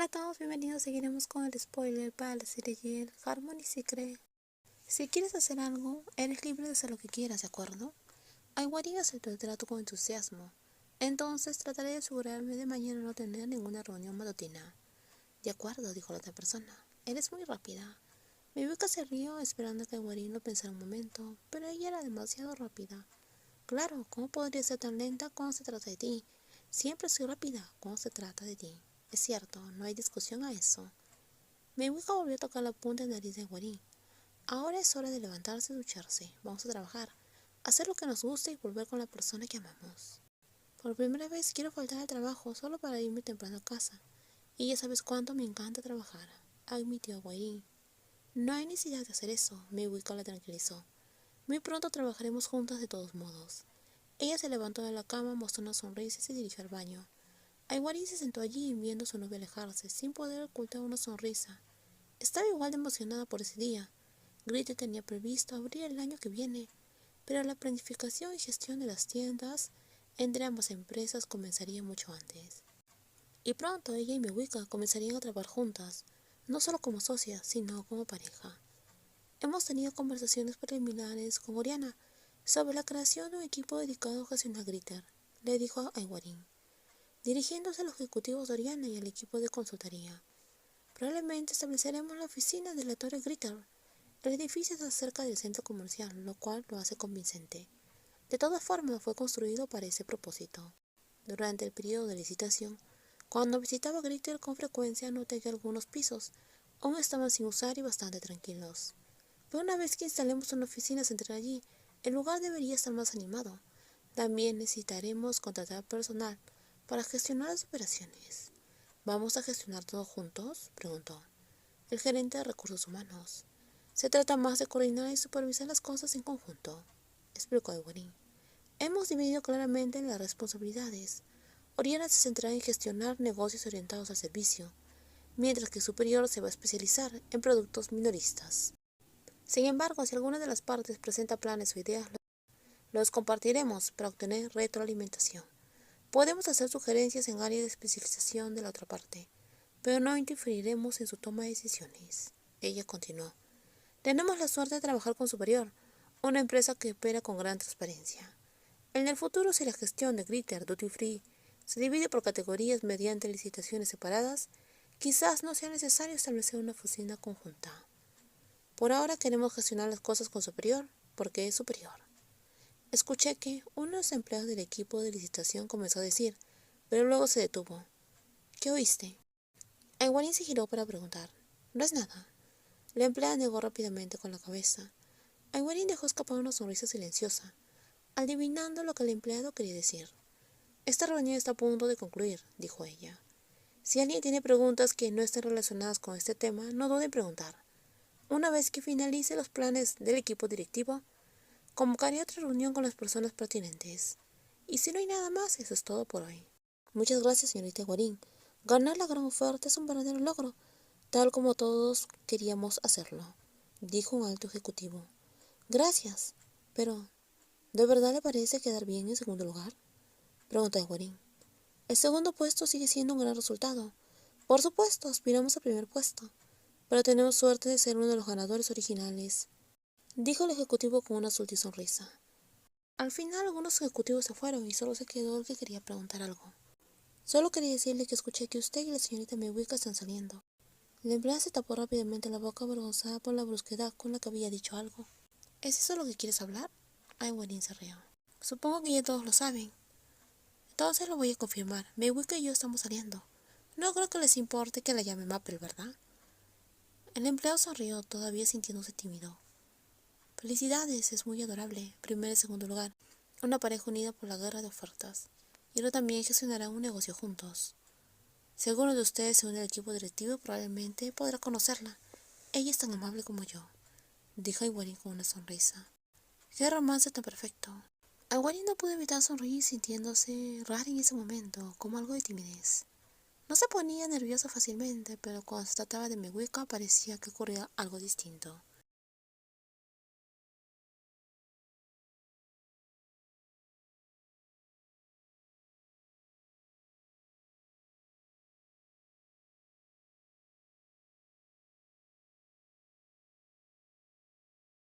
Hola a todos, bienvenidos. Seguiremos con el spoiler para la serie Yell, Harmony Secret. Si quieres hacer algo, eres libre de hacer lo que quieras, ¿de acuerdo? Aiwari aceptó el trato con entusiasmo. Entonces trataré de asegurarme de mañana no tener ninguna reunión matutina. De acuerdo, dijo la otra persona. Eres muy rápida. Miyuka se rió esperando que Aiwari lo pensara un momento, pero ella era demasiado rápida. Claro, ¿cómo podría ser tan lenta cuando se trata de ti? Siempre soy rápida cuando se trata de ti. Es cierto, no hay discusión a eso. Miyuka volvió a tocar la punta de nariz de Aiwari. Ahora es hora de levantarse y ducharse. Vamos a trabajar, hacer lo que nos gusta y volver con la persona que amamos. Por primera vez quiero faltar al trabajo solo para irme temprano a casa. Y ya sabes cuánto me encanta trabajar, admitió Aiwari. No hay necesidad de hacer eso, Miyuka la tranquilizó. Muy pronto trabajaremos juntas de todos modos. Ella se levantó de la cama, mostró una sonrisa y se dirigió al baño. Aiwari se sentó allí viendo a su novia alejarse, sin poder ocultar una sonrisa. Estaba igual de emocionada por ese día. Glitter tenía previsto abrir el año que viene, pero la planificación y gestión de las tiendas entre ambas empresas comenzaría mucho antes. Y pronto ella y Miyuka comenzarían a trabajar juntas, no solo como socias, sino como pareja. Hemos tenido conversaciones preliminares con Oriana sobre la creación de un equipo dedicado a gestionar Glitter, le dijo a Aiwari, dirigiéndose a los ejecutivos de Oriana y al equipo de consultoría. Probablemente estableceremos la oficina de la Torre Glitter. El edificio está cerca del centro comercial, lo cual lo hace convincente. De todas formas, fue construido para ese propósito. Durante el periodo de licitación, cuando visitaba Glitter con frecuencia, noté que algunos pisos aún estaban sin usar y bastante tranquilos. Pero una vez que instalemos una oficina central allí, el lugar debería estar más animado. También necesitaremos contratar personal para gestionar las operaciones. ¿Vamos a gestionar todo juntos?, preguntó el gerente de recursos humanos. Se trata más de coordinar y supervisar las cosas en conjunto, explicó Aiwari. Hemos dividido claramente las responsabilidades. Oriana se centrará en gestionar negocios orientados al servicio, mientras que Superior se va a especializar en productos minoristas. Sin embargo, si alguna de las partes presenta planes o ideas, los compartiremos para obtener retroalimentación. Podemos hacer sugerencias en áreas de especialización de la otra parte, pero no interferiremos en su toma de decisiones. Ella continuó. Tenemos la suerte de trabajar con Superior, una empresa que opera con gran transparencia. En el futuro, si la gestión de Glitter Duty Free se divide por categorías mediante licitaciones separadas, quizás no sea necesario establecer una oficina conjunta. Por ahora queremos gestionar las cosas con Superior, porque es superior. Escuché que uno de los empleados del equipo de licitación comenzó a decir, pero luego se detuvo. ¿Qué oíste? Aiwari se giró para preguntar. No es nada. La empleada negó rápidamente con la cabeza. Aiwari dejó escapar una sonrisa silenciosa, adivinando lo que el empleado quería decir. Esta reunión está a punto de concluir, dijo ella. Si alguien tiene preguntas que no estén relacionadas con este tema, no dude en preguntar. Una vez que finalice los planes del equipo directivo, convocaré otra reunión con las personas pertinentes. Y si no hay nada más, eso es todo por hoy. Muchas gracias, señorita Guarín. Ganar la gran oferta es un verdadero logro, tal como todos queríamos hacerlo, dijo un alto ejecutivo. Gracias, pero ¿de verdad le parece quedar bien en segundo lugar?, preguntó Guarín. El segundo puesto sigue siendo un gran resultado. Por supuesto, aspiramos al primer puesto, pero tenemos suerte de ser uno de los ganadores originales, dijo el ejecutivo con una sutil sonrisa. Al final algunos ejecutivos se fueron y solo se quedó el que quería preguntar algo. Solo quería decirle que escuché que usted y la señorita Miyuka están saliendo. La empleada se tapó rápidamente la boca avergonzada por la brusquedad con la que había dicho algo. ¿Es eso lo que quieres hablar? Aiwari se rió. Supongo que ya todos lo saben. Entonces lo voy a confirmar. Miyuka y yo estamos saliendo. No creo que les importe que la llame Maple, ¿verdad? El empleado sonrió, todavía sintiéndose tímido. Felicidades, es muy adorable. Primer y segundo lugar. Una pareja unida por la guerra de ofertas. Y ahora también gestionarán un negocio juntos. Si alguno de ustedes se une al equipo directivo, probablemente podrá conocerla. Ella es tan amable como yo, dijo Aiwari con una sonrisa. ¡Qué romance tan perfecto! Aiwari no pudo evitar sonreír sintiéndose rara en ese momento, como algo de timidez. No se ponía nerviosa fácilmente, pero cuando se trataba de Miyuka parecía que ocurría algo distinto.